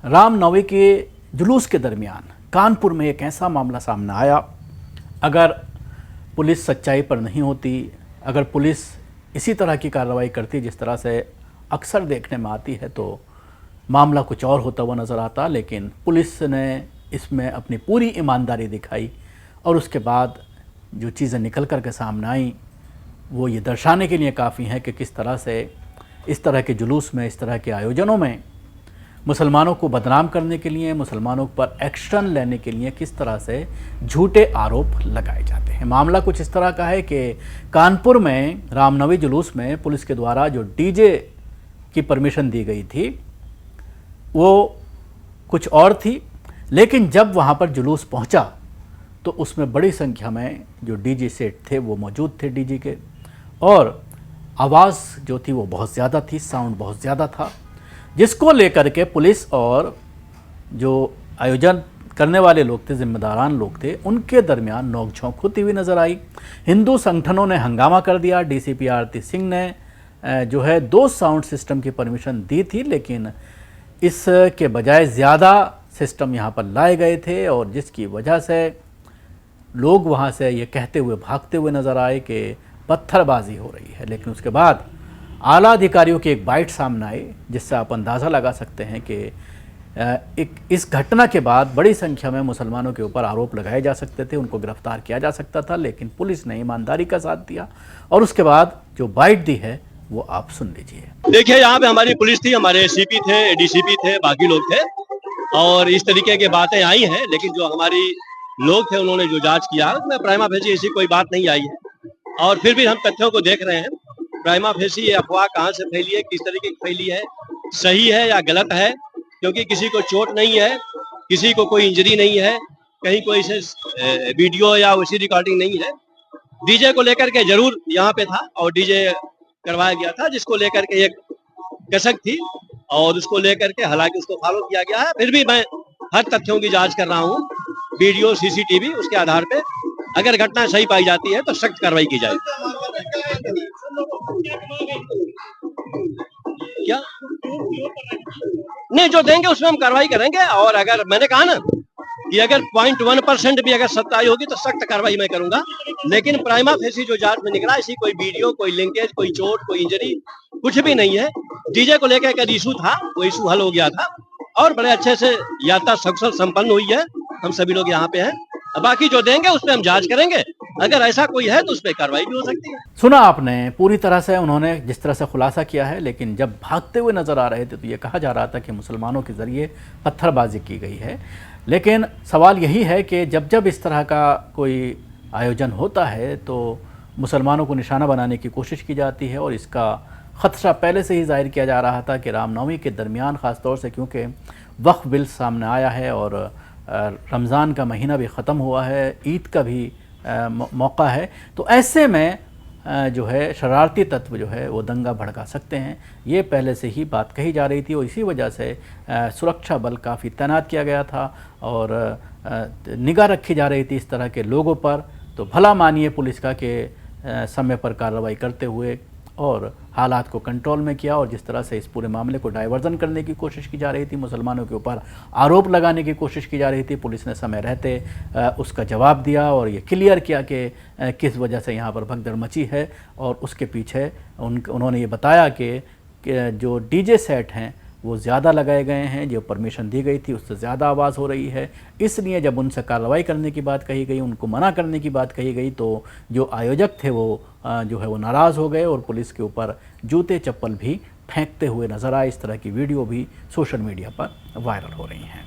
रामनवमी के जुलूस के दरमियान कानपुर में एक ऐसा मामला सामने आया। अगर पुलिस सच्चाई पर नहीं होती, अगर पुलिस इसी तरह की कार्रवाई करती जिस तरह से अक्सर देखने में आती है, तो मामला कुछ और होता हुआ नज़र आता। लेकिन पुलिस ने इसमें अपनी पूरी ईमानदारी दिखाई और उसके बाद जो चीज़ें निकल कर के सामने आई वो ये दर्शाने के लिए काफ़ी हैं कि किस तरह से इस तरह के जुलूस में, इस तरह के आयोजनों में मुसलमानों को बदनाम करने के लिए, मुसलमानों पर एक्शन लेने के लिए किस तरह से झूठे आरोप लगाए जाते हैं। मामला कुछ इस तरह का है कि कानपुर में रामनवमी जुलूस में पुलिस के द्वारा जो डीजे की परमिशन दी गई थी वो कुछ और थी, लेकिन जब वहाँ पर जुलूस पहुँचा तो उसमें बड़ी संख्या में जो डीजे सेट थे वो मौजूद थे डीजे के, और आवाज़ जो थी वो बहुत ज़्यादा थी, साउंड बहुत ज़्यादा था, जिसको लेकर के पुलिस और जो आयोजन करने वाले लोग थे, जिम्मेदारान लोग थे, उनके दरमियान नोकझोंक होती हुई नज़र आई। हिंदू संगठनों ने हंगामा कर दिया। डीसीपी आरती सिंह ने जो है 2 साउंड सिस्टम की परमिशन दी थी, लेकिन इसके बजाय ज़्यादा सिस्टम यहाँ पर लाए गए थे, और जिसकी वजह से लोग वहाँ से ये कहते हुए भागते हुए नज़र आए कि पत्थरबाजी हो रही है। लेकिन उसके बाद आला अधिकारियों की एक बाइट सामने आई, जिससे आप अंदाज़ा लगा सकते हैं कि इस घटना के बाद बड़ी संख्या में मुसलमानों के ऊपर आरोप लगाए जा सकते थे, उनको गिरफ्तार किया जा सकता था, लेकिन पुलिस ने ईमानदारी का साथ दिया और उसके बाद जो बाइट दी है वो आप सुन लीजिए। देखिए, यहाँ पे हमारी पुलिस थी, हमारे सीपी थे, डीसीपी थे, बाकी लोग थे, और इस तरीके की बातें आई हैं। लेकिन जो हमारी लोग थे उन्होंने जो जांच किया उसमें प्राइमा फेसी ऐसी कोई बात नहीं आई है, और फिर भी हम तथ्यों को देख रहे हैं। प्राइमा फेसी ये अफवाह कहाँ से फैली है, किस तरीके की फैली है, सही है या गलत है, क्योंकि किसी को चोट नहीं है, किसी को कोई इंजरी नहीं है, कहीं कोई से वीडियो या वैसी रिकॉर्डिंग नहीं है। डीजे को लेकर के जरूर यहाँ पे था और डीजे करवाया गया था, जिसको लेकर के एक कसक थी और उसको लेकर के हालांकि उसको फॉलो किया गया है। फिर भी मैं हर तथ्यों की जांच कर रहा हूँ, वीडियो, सीसीटीवी, उसके आधार पे अगर घटना सही पाई जाती है तो सख्त कार्रवाई की जाए। क्या नहीं, जो देंगे उसमें हम कार्रवाई करेंगे, और अगर मैंने कहा ना कि अगर 0.1% भी अगर सच्चाई होगी तो सख्त कार्रवाई मैं करूंगा। लेकिन प्राइमा फेसी जो जांच में निकला, इसी कोई वीडियो, कोई लिंकेज, कोई चोट, कोई इंजरी कुछ भी नहीं है। डीजे को लेकर एक इशू था, वो इशू हल हो गया था और बड़े अच्छे से यात्रा सकुशल संपन्न हुई है। हम सभी लोग यहाँ पे हैं, बाकी जो देंगे उस पर हम जांच करेंगे, अगर ऐसा कोई है तो उस पर कार्रवाई भी हो सकती है। सुना आपने पूरी तरह से उन्होंने जिस तरह से खुलासा किया है, लेकिन जब भागते हुए नज़र आ रहे थे तो ये कहा जा रहा था कि मुसलमानों के ज़रिए पत्थरबाजी की गई है। लेकिन सवाल यही है कि जब जब इस तरह का कोई आयोजन होता है तो मुसलमानों को निशाना बनाने की कोशिश की जाती है, और इसका ख़दशा पहले से ही जाहिर किया जा रहा था कि रामनवमी के दरमियान ख़ास तौर से, क्योंकि वक्फ बिल सामने आया है और रमज़ान का महीना भी ख़त्म हुआ है, ईद का भी मौका है, तो ऐसे में जो है शरारती तत्व जो है वो दंगा भड़का सकते हैं। ये पहले से ही बात कही जा रही थी और इसी वजह से सुरक्षा बल काफ़ी तैनात किया गया था और निगाह रखी जा रही थी इस तरह के लोगों पर। तो भला मानिए पुलिस का कि समय पर कार्रवाई करते हुए और हालात को कंट्रोल में किया, और जिस तरह से इस पूरे मामले को डाइवर्जन करने की कोशिश की जा रही थी, मुसलमानों के ऊपर आरोप लगाने की कोशिश की जा रही थी, पुलिस ने समय रहते उसका जवाब दिया और ये क्लियर किया कि किस वजह से यहाँ पर भगदड़ मची है। और उसके पीछे उन्होंने ये बताया कि जो डीजे सेट हैं वो ज़्यादा लगाए गए हैं, जो परमिशन दी गई थी उससे ज़्यादा आवाज़ हो रही है, इसलिए जब उनसे कार्रवाई करने की बात कही गई, उनको मना करने की बात कही गई, तो जो आयोजक थे वो जो है वो नाराज़ हो गए और पुलिस के ऊपर जूते चप्पल भी फेंकते हुए नज़र आए। इस तरह की वीडियो भी सोशल मीडिया पर वायरल हो रही हैं।